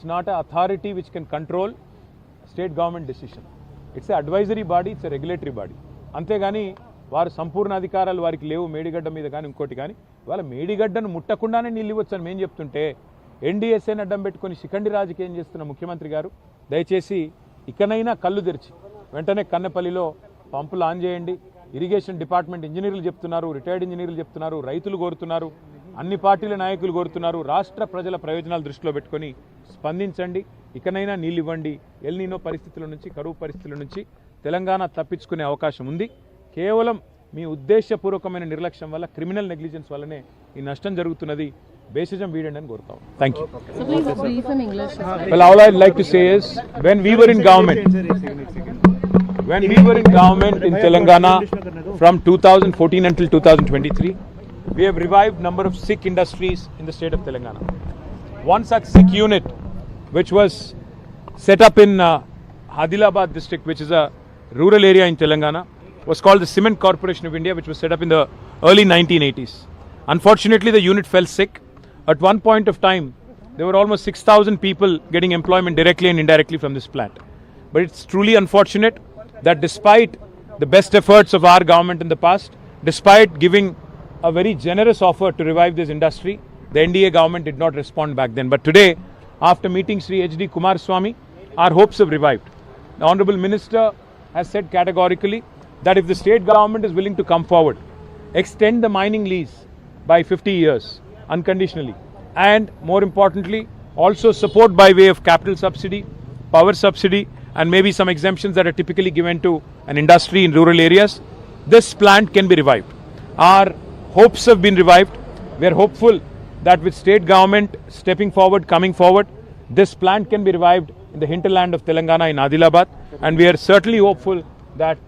It's not an authority which can control state government decision. It's an advisory body, it's a regulatory body. అంతేగాని వారు సంపూర్ణ అధికారాలు వారికి లేవు మేడిగడ్డ మీద కానీ ఇంకోటి కానీ వాళ్ళ మేడిగడ్డను ముట్టకుండానే నీళ్ళు ఇవ్వచ్చని మేము చెప్తుంటే ఎన్డీఎస్ఏని అడ్డం పెట్టుకొని శిఖండి రాజకీయం చేస్తున్న ముఖ్యమంత్రి గారు దయచేసి ఇకనైనా కళ్ళు తెరిచి వెంటనే కన్నెపల్లిలో పంపులు ఆన్ చేయండి. ఇరిగేషన్ డిపార్ట్మెంట్ ఇంజనీర్లు చెప్తున్నారు, రిటైర్డ్ ఇంజనీర్లు చెప్తున్నారు, రైతులు కోరుతున్నారు, అన్ని పార్టీల నాయకులు కోరుతున్నారు. రాష్ట్ర ప్రజల ప్రయోజనాలు దృష్టిలో పెట్టుకొని స్పందించండి. ఇకనైనా నీళ్ళు ఇవ్వండి. ఎల్నినో పరిస్థితుల నుంచి, కరువు పరిస్థితుల నుంచి తెలంగాణ తప్పించుకునే అవకాశం ఉంది. కేవలం మీ ఉద్దేశపూర్వకమైన నిర్లక్ష్యం వల్ల, క్రిమినల్ నెగ్లిజెన్స్ వల్లనే ఈ నష్టం జరుగుతున్నది. బేసిజం వీడండి అని కోరుతాం. Thank you. Well, all I'd like to say is when we were in government in Telangana from 2014 until 2023, we have revived number of SICK industries in the state of Telangana. One such SICK unit which was set up in Adilabad district, which is a rural area in Telangana, was called the Cement Corporation of India, which was set up in the early 1980s. Unfortunately, the unit fell sick. At one point of time, there were almost 6,000 people getting employment directly and indirectly from this plant. But it's truly unfortunate that despite the best efforts of our government in the past, despite giving a very generous offer to revive this industry, the NDA government did not respond back then. But today, after meeting Sri H.D. Kumaraswamy, our hopes have revived. The Honourable Minister has said categorically that if the state government is willing to come forward, extend the mining lease by 50 years unconditionally, and more importantly, also support by way of capital subsidy, power subsidy, and maybe some exemptions that are typically given to an industry in rural areas, this plant can be revived. Our hopes have been revived. We are hopeful that with state government stepping forward, coming forward, this plant can be revived in the hinterland of Telangana in Adilabad, and we are certainly hopeful that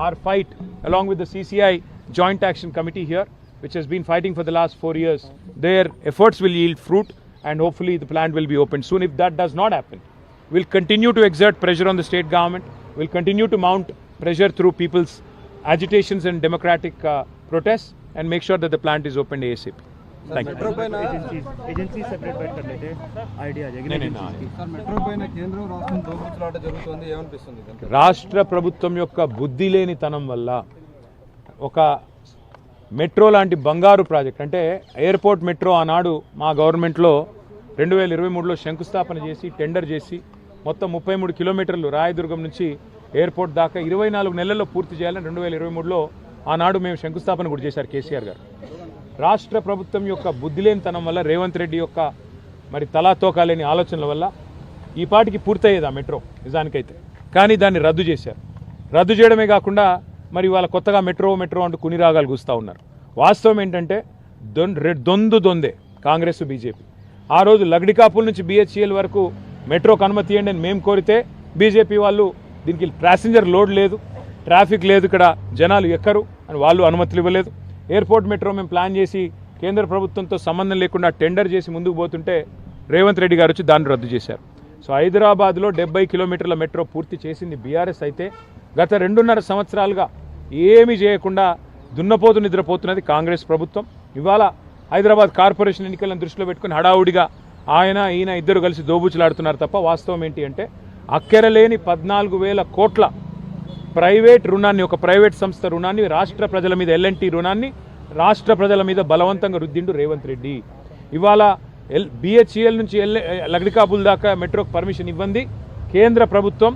our fight along with the CCI Joint Action Committee here, which has been fighting for the last 4 years, their efforts will yield fruit, and hopefully the plant will be opened soon. If that does not happen, we'll continue to exert pressure on the state government. We'll continue to mount pressure through people's agitations and democratic protests, and make sure that the plant is opened ASAP. Thank you. Agency separate बैठ कर लेते idea metro పైన కేంద్రం రాష్ట్రం దోపిడీలాట జరుగుతుంది ఏమనిపిస్తుంది? రాష్ట్ర ప్రభుత్వం యొక్క బుద్ధి లేనితనం వల్ల ఒక మెట్రో లాంటి బంగారు ప్రాజెక్ట్, అంటే ఎయిర్పోర్ట్ మెట్రో ఆనాడు మా గవర్నమెంట్లో 2023లో శంకుస్థాపన చేసి టెండర్ చేసి మొత్తం 33 కిలోమీటర్లు రాయదుర్గం నుంచి ఎయిర్పోర్ట్ దాకా 24 నెలల్లో పూర్తి చేయాలని 2023లో ఆనాడు మేము శంకుస్థాపన కూడా చేశారు కేసీఆర్ గారు. రాష్ట్ర ప్రభుత్వం యొక్క బుద్ధి లేనితనం వల్ల, రేవంత్ రెడ్డి యొక్క మరి తలాతోకా లేని ఆలోచనల వల్ల ఈ పాటికి పూర్తయ్యేది ఆ మెట్రో నిజానికైతే. కానీ దాన్ని రద్దు చేశారు. రద్దు చేయడమే కాకుండా మరి వాళ్ళ కొత్తగా మెట్రో అంటూ కుని రాగాలు కూస్తూ ఉన్నారు. వాస్తవం ఏంటంటే దొందే కాంగ్రెస్ బీజేపీ. ఆ రోజు లగడికాపుల నుంచి BHEL వరకు మెట్రోకు అనుమతి ఇవ్వండి అని మేము కోరితే బీజేపీ వాళ్ళు దీనికి ప్యాసింజర్ లోడ్ లేదు, ట్రాఫిక్ లేదు, ఇక్కడ జనాలు ఎక్కరు అని వాళ్ళు అనుమతులు ఇవ్వలేదు. ఎయిర్పోర్ట్ మెట్రో మేము ప్లాన్ చేసి కేంద్ర ప్రభుత్వంతో సంబంధం లేకుండా టెండర్ చేసి ముందుకు పోతుంటే రేవంత్ రెడ్డి గారు వచ్చి దాన్ని రద్దు చేశారు. సో హైదరాబాద్లో 70 కిలోమీటర్ల మెట్రో పూర్తి చేసింది బీఆర్ఎస్ అయితే, గత 2.5 సంవత్సరాలుగా ఏమీ చేయకుండా దున్నపోతు నిద్రపోతున్నది కాంగ్రెస్ ప్రభుత్వం. ఇవాళ హైదరాబాద్ కార్పొరేషన్ ఎన్నికలను దృష్టిలో పెట్టుకుని హడావుడిగా ఈయన ఇద్దరు కలిసి దోబూచులాడుతున్నారు తప్ప వాస్తవం ఏంటి అంటే అక్కెరలేని 14,000 కోట్ల ప్రైవేట్ రుణాన్ని, ఒక ప్రైవేట్ సంస్థ రుణాన్ని రాష్ట్ర ప్రజల మీద, L&T రుణాన్ని రాష్ట్ర ప్రజల మీద బలవంతంగా రుద్దిండు రేవంత్ రెడ్డి. ఇవాళ BHEL నుంచి లగడికాపుల దాకా మెట్రోకి పర్మిషన్ ఇవ్వండి కేంద్ర ప్రభుత్వం,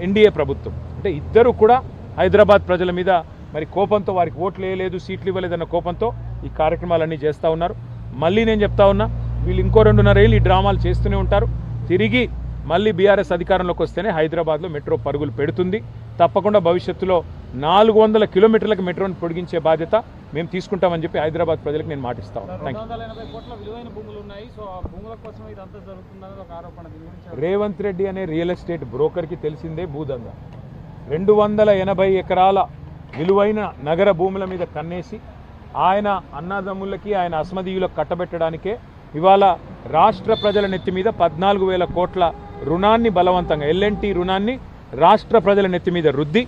NDA ప్రభుత్వం. అంటే ఇద్దరు కూడా హైదరాబాద్ ప్రజల మీద మరి కోపంతో, వారికి ఓట్లు వేయలేదు, సీట్లు ఇవ్వలేదన్న కోపంతో ఈ కార్యక్రమాలన్నీ చేస్తూ ఉన్నారు. మళ్ళీ నేను చెప్తా ఉన్నా, వీళ్ళు ఇంకో 2.5 ఏళ్ళు ఈ డ్రామాలు చేస్తూనే ఉంటారు. తిరిగి మళ్ళీ బీఆర్ఎస్ అధికారంలోకి వస్తేనే హైదరాబాద్లో మెట్రో పరుగులు పెడుతుంది. తప్పకుండా భవిష్యత్తులో 400 కిలోమీటర్లకు మెట్రోని పొడిగించే బాధ్యత మేము తీసుకుంటామని చెప్పి హైదరాబాద్ ప్రజలకు నేను మాటిస్తాను. రేవంత్ రెడ్డి అనే రియల్ ఎస్టేట్ బ్రోకర్కి తెలిసిందే భూదందా. 280 ఎకరాల విలువైన నగర భూముల మీద కన్నేసి ఆయన అన్నదమ్ములకి, ఆయన అస్మదీయులకు కట్టబెట్టడానికే ఇవాళ రాష్ట్ర ప్రజల నెత్తి మీద 14,000 కోట్ల రుణాన్ని బలవంతంగా, L&T రుణాన్ని రాష్ట్ర ప్రజల నెత్తి మీద రుద్ది,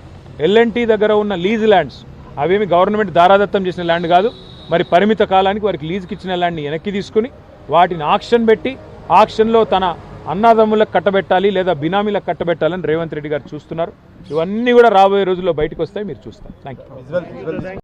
L&T దగ్గర ఉన్న లీజ్ ల్యాండ్స్, అవేమి గవర్నమెంట్ దారాదత్తం చేసిన ల్యాండ్ కాదు, మరి పరిమిత కాలానికి వారికి లీజుకి ఇచ్చిన ల్యాండ్ని వెనక్కి తీసుకుని వాటిని ఆక్షన్ పెట్టి, ఆక్షన్లో తన అన్నాదమ్ములకు కట్టబెట్టాలి లేదా బినామీలకు కట్టబెట్టాలని రేవంత్ రెడ్డి గారు చూస్తున్నారు. ఇవన్నీ కూడా రాబోయే రోజుల్లో బయటకు వస్తాయి, మీరు చూస్తారు. Thank you.